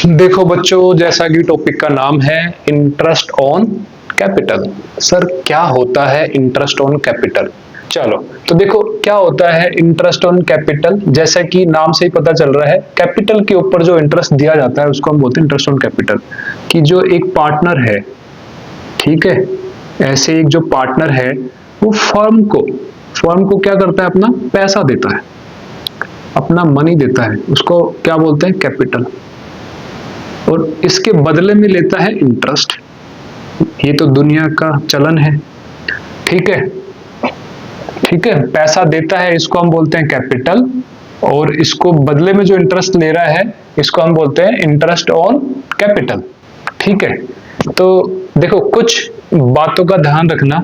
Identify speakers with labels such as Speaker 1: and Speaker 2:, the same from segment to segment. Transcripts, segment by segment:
Speaker 1: देखो बच्चों, जैसा कि टॉपिक का नाम है इंटरेस्ट ऑन कैपिटल। सर क्या होता है इंटरेस्ट ऑन कैपिटल? चलो तो देखो क्या होता है इंटरेस्ट ऑन कैपिटल। जैसा कि नाम से ही पता चल रहा है, कैपिटल के ऊपर जो इंटरेस्ट दिया जाता है उसको हम बोलते हैं इंटरेस्ट ऑन कैपिटल। कि जो एक पार्टनर है, ठीक है, ऐसे एक जो पार्टनर है वो फर्म को क्या करता है, अपना पैसा देता है, अपना मनी देता है, उसको क्या बोलते हैं, कैपिटल। और इसके बदले में लेता है इंटरेस्ट। ये तो दुनिया का चलन है, ठीक है, ठीक है। पैसा देता है, इसको हम बोलते हैं कैपिटल, और इसको बदले में जो इंटरेस्ट ले रहा है इसको हम बोलते हैं इंटरेस्ट ऑन कैपिटल, ठीक है। तो देखो कुछ बातों का ध्यान रखना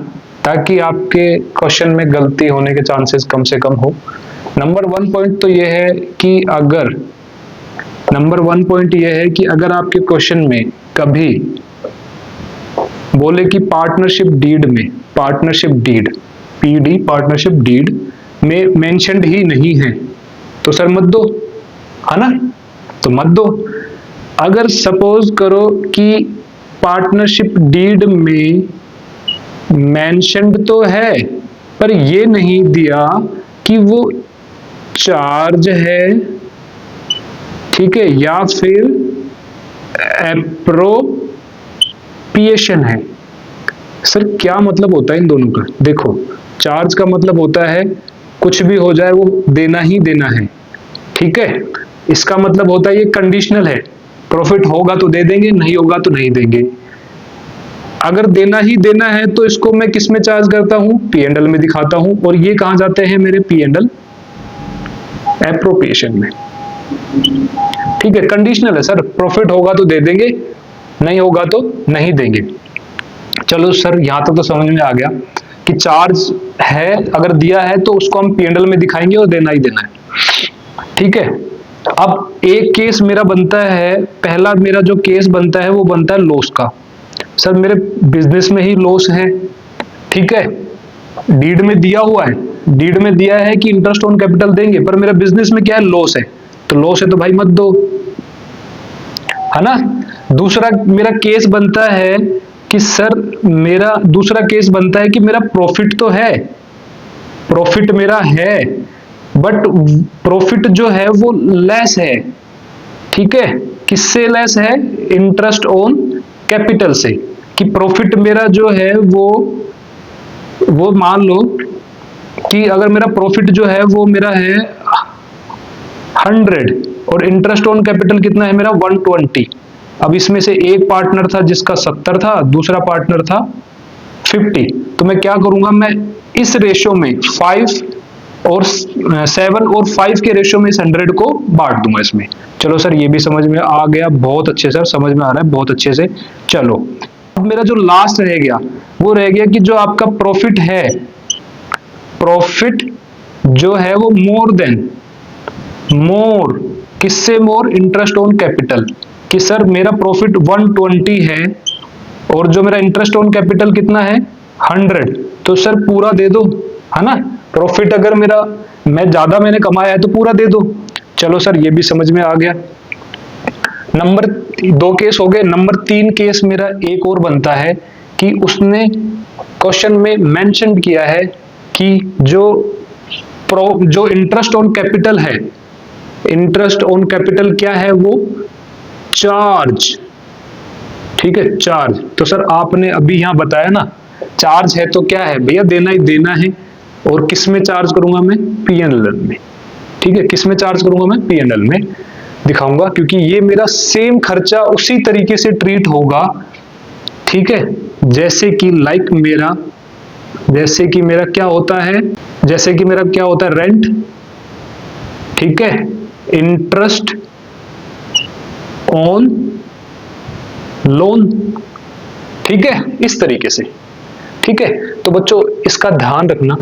Speaker 1: ताकि आपके क्वेश्चन में गलती होने के चांसेस कम से कम हो। नंबर वन पॉइंट तो ये है कि अगर आपके क्वेश्चन में कभी बोले कि पार्टनरशिप डीड में मेंशन्ड ही नहीं है तो सर मत दो, है ना, तो मत दो। अगर सपोज करो कि पार्टनरशिप डीड में मेंशन्ड तो है पर ये नहीं दिया कि वो चार्ज है, ठीक है, या फिर एप्रोप्रिएशन है। सर क्या मतलब होता है इन दोनों का? देखो, चार्ज का मतलब होता है कुछ भी हो जाए वो देना ही देना है, ठीक है। इसका मतलब होता है ये कंडीशनल है, प्रॉफिट होगा तो दे देंगे, नहीं होगा तो नहीं देंगे। अगर देना ही देना है तो इसको मैं किस में चार्ज करता हूं, P&L में दिखाता हूं, और ये कहां जाते हैं मेरे P&L एप्रोप्रिएशन में, ठीक है। कंडीशनल है सर, प्रॉफिट होगा तो दे देंगे, नहीं होगा तो नहीं देंगे। चलो सर यहां तक तो समझ में आ गया कि चार्ज है, अगर दिया है तो उसको हम P&L में दिखाएंगे और देना ही देना है, ठीक है। अब एक केस मेरा बनता है, पहला मेरा जो केस बनता है वो बनता है लॉस का। सर मेरे बिजनेस में ही लॉस है, ठीक है, डीड में दिया हुआ है, डीड में दिया है कि इंटरेस्ट ऑन कैपिटल देंगे, पर मेरा बिजनेस में क्या है, लॉस है, तो लॉस है तो भाई मत दो, है ना। दूसरा मेरा केस बनता है कि सर मेरा दूसरा केस बनता है कि मेरा प्रॉफिट तो है, प्रॉफिट मेरा है, बट प्रॉफिट जो है वो लेस है, ठीक है। किससे लेस है? इंटरेस्ट ऑन कैपिटल से। कि प्रॉफिट मेरा जो है वो मान लो कि अगर मेरा प्रॉफिट जो है वो मेरा है 100 और इंटरेस्ट ऑन कैपिटल कितना है मेरा 120। अब इसमें से एक पार्टनर था जिसका 70 था, दूसरा पार्टनर था 50, तो मैं क्या करूंगा, मैं इस रेशो में 7 और 5 के रेशो में इस 100 को बांट दूंगा इसमें। चलो सर ये भी समझ में आ गया, बहुत अच्छे सर, समझ में आ रहा है बहुत अच्छे से। चलो अब मेरा जो लास्ट रह गया वो रह गया कि जो आपका प्रॉफिट है, प्रॉफिट जो है वो मोर किससे मोर, इंटरेस्ट ऑन कैपिटल। कि सर मेरा प्रॉफिट 120 है और जो मेरा इंटरेस्ट ऑन कैपिटल कितना है 100, तो सर पूरा दे दो, है ना। प्रॉफिट अगर मेरा मैंने कमाया है तो पूरा दे दो। चलो सर ये भी समझ में आ गया। नंबर 2 केस हो गए। नंबर 3 केस मेरा एक और बनता है कि उसने क्वेश्चन में मेंशन किया है कि जो इंटरेस्ट ऑन कैपिटल है, इंटरेस्ट ऑन कैपिटल क्या है, वो चार्ज, ठीक है, चार्ज। तो सर आपने अभी यहां बताया ना, चार्ज है तो क्या है भैया, देना ही देना है। और किस में चार्ज करूंगा मैं, P&L में, ठीक है, किस में चार्ज करूंगा मैं, P&L में दिखाऊंगा, क्योंकि ये मेरा सेम खर्चा उसी तरीके से ट्रीट होगा, ठीक है। जैसे कि मेरा क्या होता है, रेंट, ठीक है, इंटरेस्ट ऑन लोन, ठीक है, इस तरीके से, ठीक है। तो बच्चों इसका ध्यान रखना,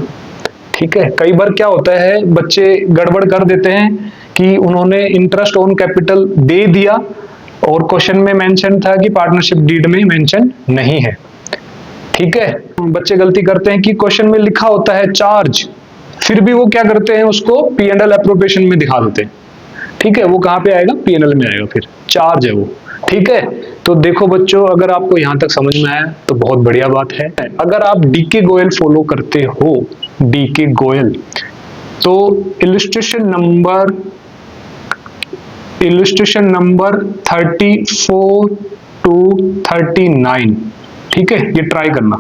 Speaker 1: ठीक है। कई बार क्या होता है बच्चे गड़बड़ कर देते हैं कि उन्होंने इंटरेस्ट ऑन कैपिटल दे दिया और क्वेश्चन में मेंशन था कि पार्टनरशिप डीड में मेंशन नहीं है, ठीक है। बच्चे गलती करते हैं कि क्वेश्चन में लिखा होता है चार्ज, फिर भी वो क्या करते हैं, उसको P&L एप्रोप्रिएशन में दिखा देते हैं। ठीक है, वो कहाँ पे आएगा, पीएनएल में आएगा, फिर चार्ज है वो। ठीक है, तो देखो बच्चों, अगर आपको यहां तक समझ में आया तो बहुत बढ़िया बात है। अगर आप डीके गोयल फॉलो करते हो, डीके गोयल, तो इलस्ट्रेशन नंबर 34 to 39, ठीक है, ये ट्राई करना।